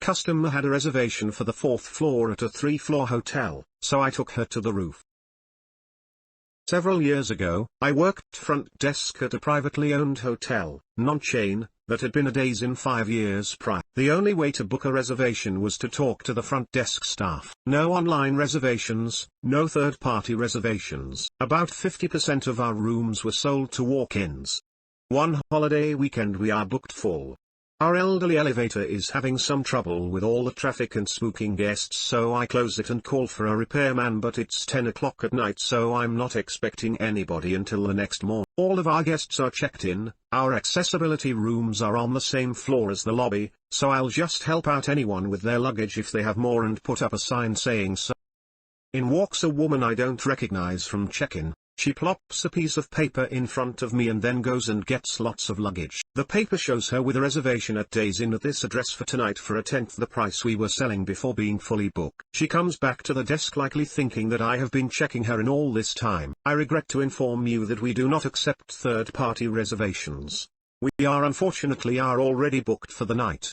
customer had a reservation for the 4th floor at a 3-floor hotel, so I took her to the roof. Several years ago, I worked front desk at a privately owned hotel, non-chain, that had been a Days Inn 5 years prior. The only way to book a reservation was to talk to the front desk staff. No online reservations, no third-party reservations. About 50% of our rooms were sold to walk-ins. One holiday weekend we are booked full. Our elderly elevator is having some trouble with all the traffic and spooking guests, so I close it and call for a repairman, but it's 10 o'clock at night, so I'm not expecting anybody until the next morning. All of our guests are checked in, our accessibility rooms are on the same floor as the lobby, so I'll just help out anyone with their luggage if they have more and put up a sign saying so. In walks a woman I don't recognize from check-in. She plops a piece of paper in front of me and then goes and gets lots of luggage. The paper shows her with a reservation at Days Inn at this address for tonight for a tenth the price we were selling before being fully booked. She comes back to the desk likely thinking that I have been checking her in all this time. I regret to inform you that we do not accept third-party reservations. We are unfortunately already booked for the night.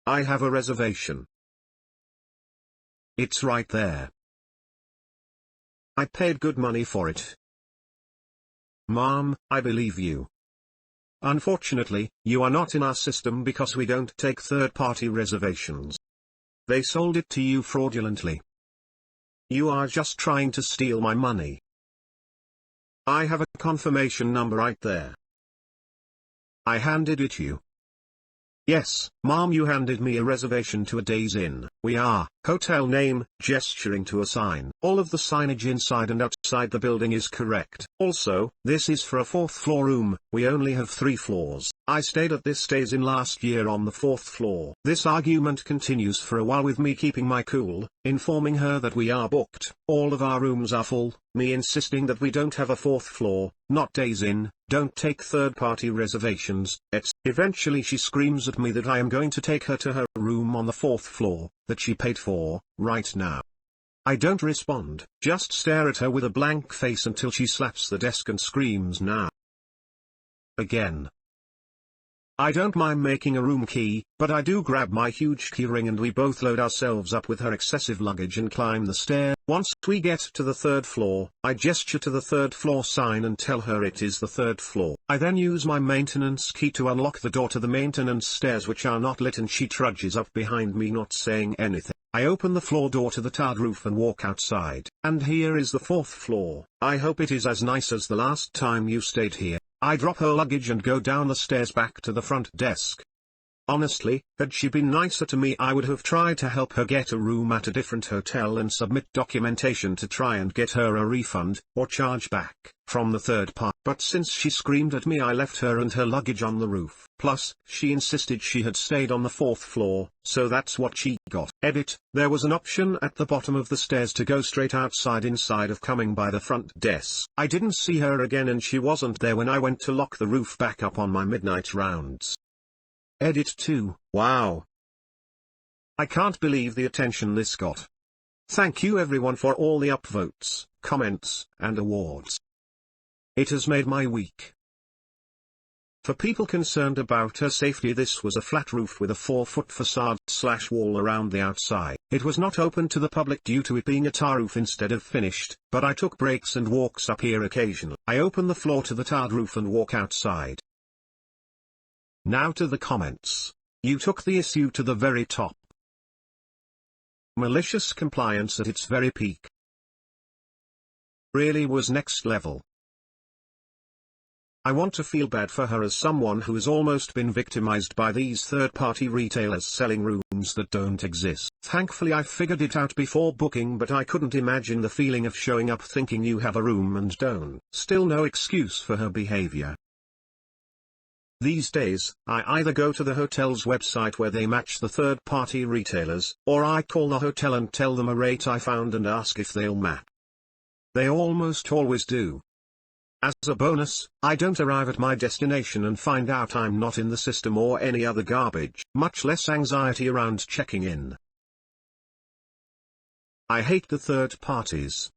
I have a reservation. It's right there. I paid good money for it. Mom, I believe you. Unfortunately, you are not in our system because we don't take third-party reservations. They sold it to you fraudulently. You are just trying to steal my money. I have a confirmation number right there. I handed it you. Yes, Mom, you handed me a reservation to a Days Inn. We are, hotel name, gesturing to a sign. All of the signage inside and outside the building is correct. Also, this is for a 4th floor room, we only have 3 floors. I stayed at this Days Inn last year on the 4th floor. This argument continues for a while with me keeping my cool, informing her that we are booked, all of our rooms are full, me insisting that we don't have a 4th floor, not Days Inn, don't take third-party reservations, etc. Eventually she screams at me that I am going to take her to her room on the 4th floor, that she paid for, right now. I don't respond, just stare at her with a blank face until she slaps the desk and screams now. Again. I don't mind making a room key, but I do grab my huge keyring and we both load ourselves up with her excessive luggage and climb the stair. Once we get to the 3rd floor, I gesture to the 3rd floor sign and tell her it is the 3rd floor. I then use my maintenance key to unlock the door to the maintenance stairs which are not lit, and she trudges up behind me not saying anything. I open the floor door to the tarred roof and walk outside. And here is the 4th floor. I hope it is as nice as the last time you stayed here. I drop her luggage and go down the stairs back to the front desk. Honestly, had she been nicer to me, I would have tried to help her get a room at a different hotel and submit documentation to try and get her a refund, or charge back, from the third party. But since she screamed at me, I left her and her luggage on the roof. Plus, she insisted she had stayed on the 4th floor, so that's what she got. Edit, there was an option at the bottom of the stairs to go straight outside inside of coming by the front desk. I didn't see her again and she wasn't there when I went to lock the roof back up on my midnight rounds. Edit 2, wow. I can't believe the attention this got. Thank you everyone for all the upvotes, comments, and awards. It has made my week. For people concerned about her safety, this was a flat roof with a 4-foot facade/wall around the outside. It was not open to the public due to it being a tar roof instead of finished, but I took breaks and walks up here occasionally. I open the floor to the tarred roof and walk outside. Now to the comments. You took the issue to the very top. Malicious compliance at its very peak. Really was next level. I want to feel bad for her as someone who has almost been victimized by these third-party retailers selling rooms that don't exist. Thankfully I figured it out before booking, but I couldn't imagine the feeling of showing up thinking you have a room and don't. Still no excuse for her behavior. These days, I either go to the hotel's website where they match the third-party retailers, or I call the hotel and tell them a rate I found and ask if they'll match. They almost always do. As a bonus, I don't arrive at my destination and find out I'm not in the system or any other garbage, much less anxiety around checking in. I hate the third parties.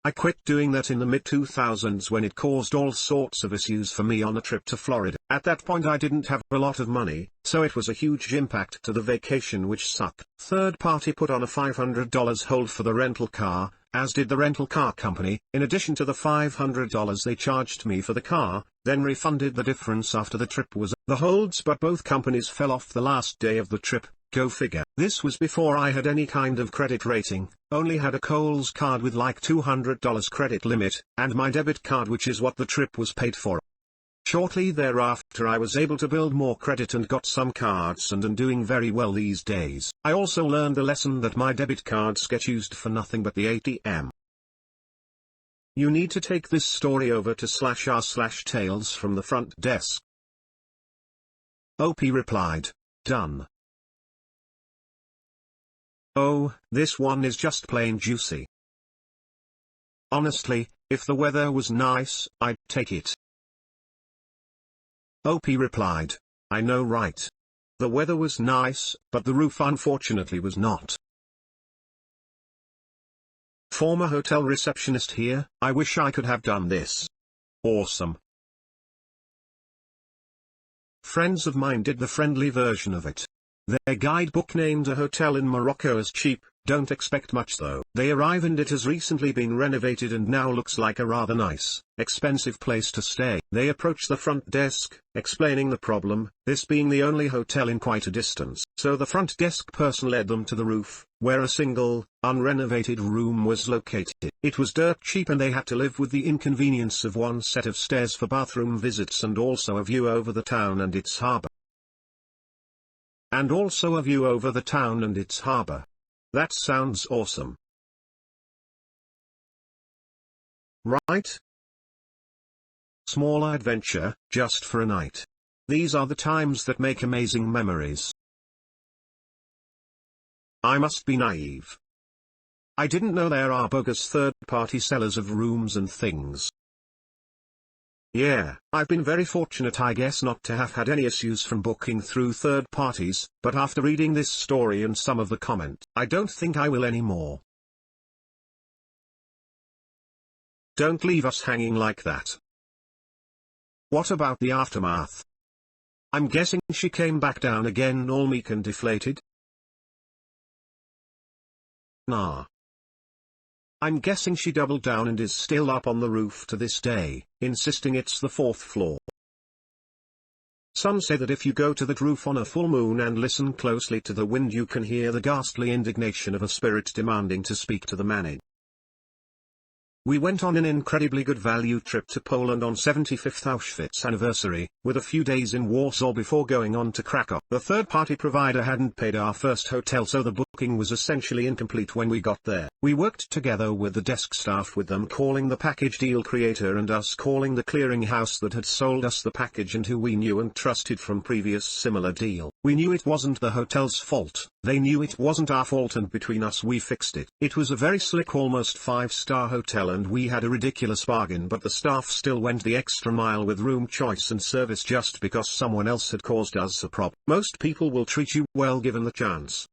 I quit doing that in the mid-2000s when it caused all sorts of issues for me on a trip to Florida. At that point I didn't have a lot of money, so it was a huge impact to the vacation, which sucked. Third party put on a $500 hold for the rental car, as did the rental car company, in addition to the $500 they charged me for the car, then refunded the difference after the trip was the holds, but both companies fell off the last day of the trip. Go figure. This was before I had any kind of credit rating, only had a Kohl's card with like $200 credit limit, and my debit card, which is what the trip was paid for. Shortly thereafter I was able to build more credit and got some cards and am doing very well these days. I also learned the lesson that my debit cards get used for nothing but the ATM. You need to take this story over to /r/tales from the front desk. OP replied, done. Oh, this one is just plain juicy. Honestly, if the weather was nice, I'd take it. OP replied, I know, right? The weather was nice, but the roof unfortunately was not. Former hotel receptionist here, I wish I could have done this. Awesome. Friends of mine did the friendly version of it. Their guidebook named a hotel in Morocco as cheap, don't expect much though. They arrive and it has recently been renovated and now looks like a rather nice, expensive place to stay. They approach the front desk, explaining the problem, this being the only hotel in quite a distance. So the front desk person led them to the roof, where a single, unrenovated room was located. It was dirt cheap and they had to live with the inconvenience of one set of stairs for bathroom visits and also a view over the town and its harbor. That sounds awesome. Right? Small adventure, just for a night. These are the times that make amazing memories. I must be naive. I didn't know there are bogus third-party sellers of rooms and things. Yeah, I've been very fortunate, I guess, not to have had any issues from booking through third parties, but after reading this story and some of the comments, I don't think I will anymore. Don't leave us hanging like that. What about the aftermath? I'm guessing she came back down again all meek and deflated? Nah. I'm guessing she doubled down and is still up on the roof to this day, insisting it's the 4th floor. Some say that if you go to that roof on a full moon and listen closely to the wind, you can hear the ghastly indignation of a spirit demanding to speak to the manager. We went on an incredibly good value trip to Poland on 75th Auschwitz anniversary, with a few days in Warsaw before going on to Krakow. The third-party provider hadn't paid our first hotel, so the booking was essentially incomplete when we got there. We worked together with the desk staff, with them calling the package deal creator and us calling the clearinghouse that had sold us the package and who we knew and trusted from previous similar deal. We knew it wasn't the hotel's fault, they knew it wasn't our fault, and between us we fixed it. It was a very slick, almost 5-star hotel and we had a ridiculous bargain, but the staff still went the extra mile with room choice and service just because someone else had caused us a problem. Most people will treat you well given the chance.